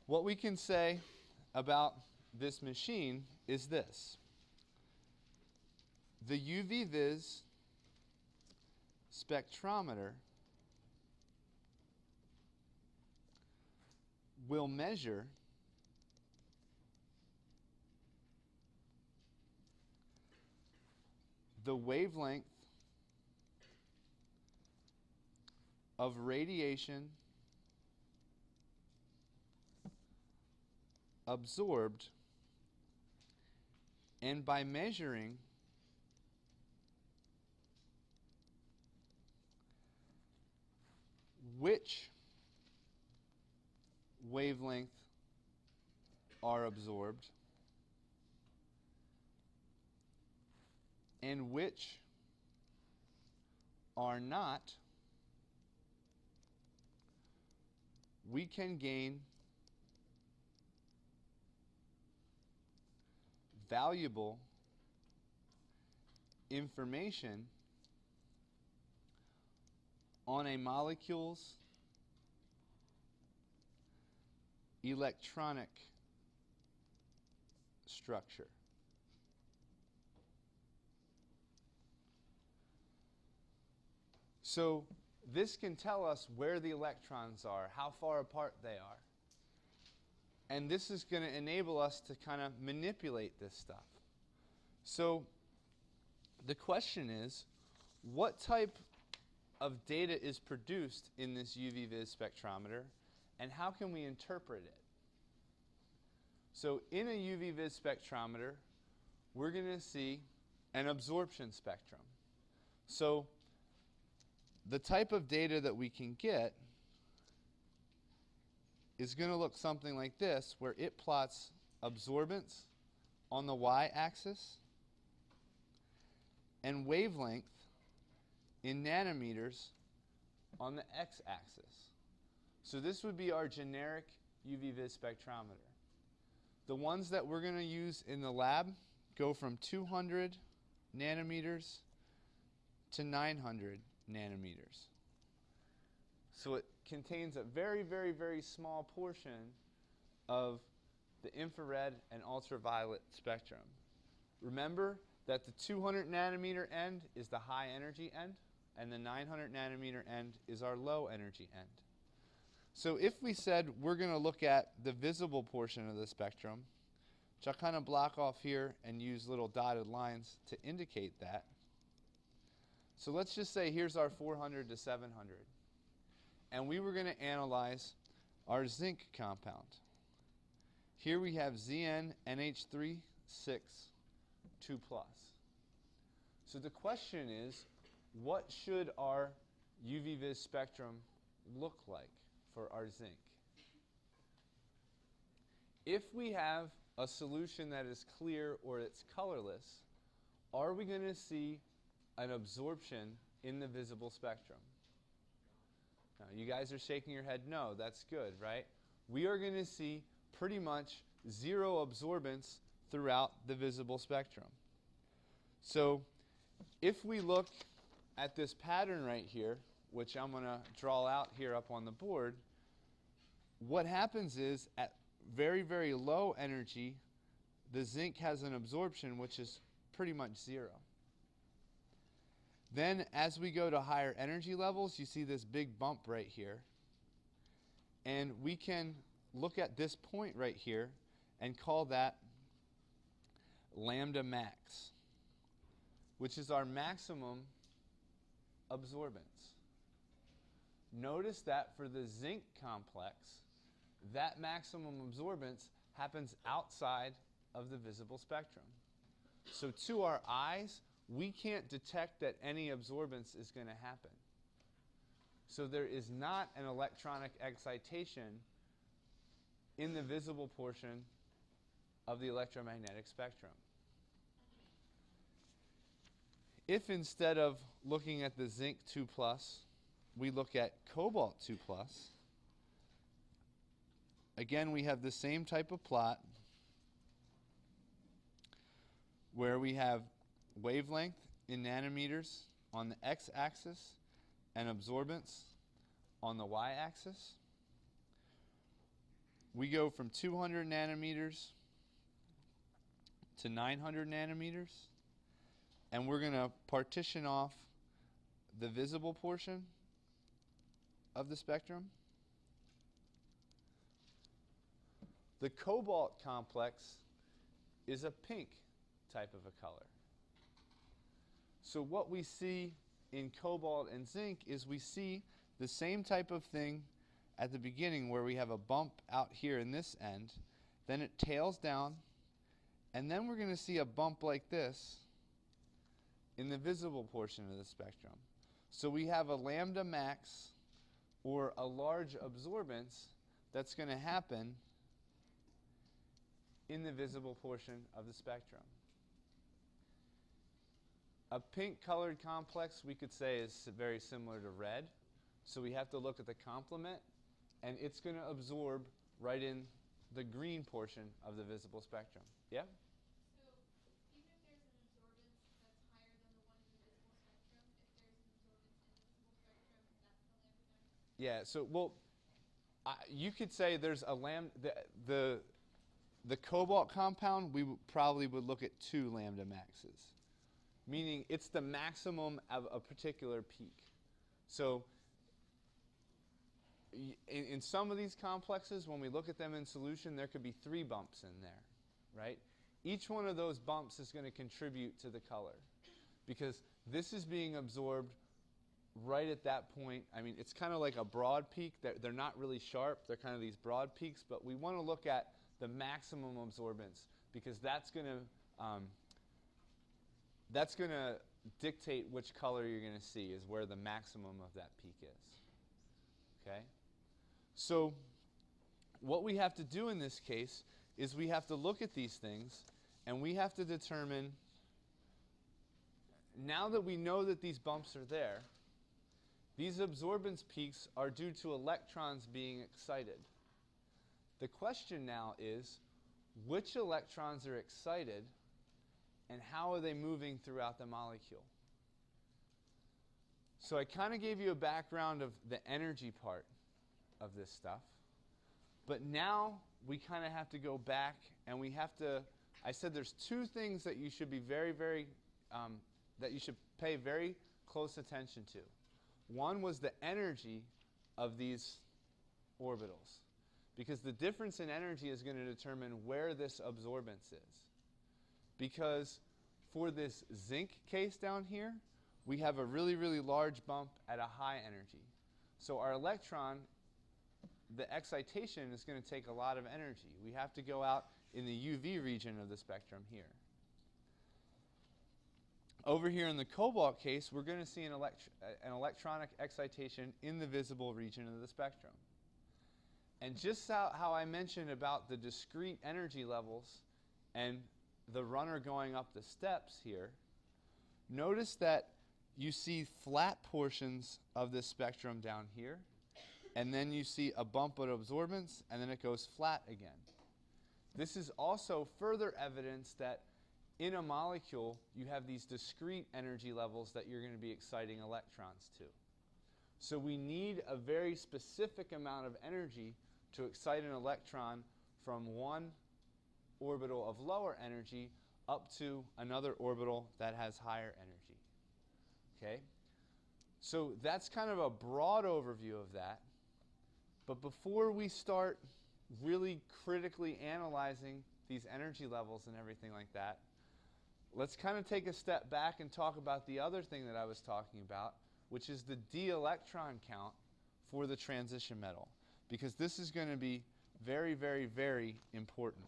What we can say about this machine is this. The UV Vis Spectrometer will measure the wavelength of radiation absorbed, and by measuring which wavelength are absorbed and which are not, we can gain valuable information on a molecule's electronic structure. So this can tell us where the electrons are, how far apart they are. And this is going to enable us to kind of manipulate this stuff. So the question is, what type of data is produced in this UV Vis spectrometer, and how can we interpret it? So in a UV Vis spectrometer, we're going to see an absorption spectrum. So the type of data that we can get is going to look something like this, where it plots absorbance on the y-axis and wavelength in nanometers on the x-axis. So this would be our generic UV Vis spectrometer. The ones that we're going to use in the lab go from 200 nanometers to 900 nanometers. So it contains a very, very, very small portion of the infrared and ultraviolet spectrum. Remember that the 200 nanometer end is the high energy end, and the 900 nanometer end is our low energy end. So if we said we're going to look at the visible portion of the spectrum, which I'll kind of block off here and use little dotted lines to indicate that. So let's just say here's our 400 to 700. And we were going to analyze our zinc compound. Here we have ZnNH3 6 2+. So the question is, what should our UV Vis spectrum look like for our zinc? If we have a solution that is clear or it's colorless, are we going to see an absorption in the visible spectrum? Now, you guys are shaking your head no. That's good, right? We are going to see pretty much zero absorbance throughout the visible spectrum. So if we look at this pattern right here, which I'm going to draw out here up on the board, what happens is at very, very low energy, the zinc has an absorption which is pretty much zero. Then as we go to higher energy levels, you see this big bump right here. And we can look at this point right here and call that lambda max, which is our maximum absorbance. Notice that for the zinc complex, that maximum absorbance happens outside of the visible spectrum. So to our eyes, we can't detect that any absorbance is going to happen. So there is not an electronic excitation in the visible portion of the electromagnetic spectrum. If instead of looking at the zinc 2+, we look at cobalt 2+, again we have the same type of plot where we have wavelength in nanometers on the x-axis and absorbance on the y-axis. we go from 200 nanometers to 900 nanometers, and we're going to partition off the visible portion of the spectrum. The cobalt complex is a pink type of a color. So what we see in cobalt and zinc is we see the same type of thing at the beginning, where we have a bump out here in this end, then it tails down, and then we're going to see a bump like this in the visible portion of the spectrum. So we have a lambda max, or a large absorbance, that's going to happen in the visible portion of the spectrum. A pink colored complex, we could say, is very similar to red. So we have to look at the complement, and it's going to absorb right in the green portion of the visible spectrum. Yeah? So even if there's an absorbance that's higher than the one in the visible spectrum, if there's an absorbance in the visible spectrum, that's the lambda max? Yeah, so, well, you could say there's a the cobalt compound, we probably would look at 2 lambda maxes, meaning it's the maximum of a particular peak. So in some of these complexes, when we look at them in solution, there could be 3 bumps in there, right? Each one of those bumps is going to contribute to the color, because this is being absorbed right at that point. I mean, it's kind of like a broad peak. They're not really sharp. They're kind of these broad peaks, but we want to look at the maximum absorbance, because that's going to dictate which color you're going to see, is where the maximum of that peak is. Okay? So what we have to do in this case is we have to look at these things, and we have to determine, now that we know that these bumps are there, these absorbance peaks are due to electrons being excited. The question now is, which electrons are excited, and how are they moving throughout the molecule? So I kind of gave you a background of the energy part of this stuff. But now we kind of have to go back, and we have to, I said there's 2 things that you should be that you should pay very close attention to. One was the energy of these orbitals, because the difference in energy is going to determine where this absorbance is. Because for this zinc case down here, we have a really, really large bump at a high energy. So our electron, the excitation is going to take a lot of energy. We have to go out in the UV region of the spectrum here. Over here in the cobalt case, we're going to see an electronic excitation in the visible region of the spectrum. And just how I mentioned about the discrete energy levels and the runner going up the steps here, notice that you see flat portions of this spectrum down here, and then you see a bump of absorbance, and then it goes flat again. This is also further evidence that in a molecule, you have these discrete energy levels that you're going to be exciting electrons to. So we need a very specific amount of energy to excite an electron from one orbital of lower energy up to another orbital that has higher energy. Okay? So that's kind of a broad overview of that. But before we start really critically analyzing these energy levels and everything like that, let's kind of take a step back and talk about the other thing that I was talking about, which is the d electron count for the transition metal, because this is going to be very, very, very important.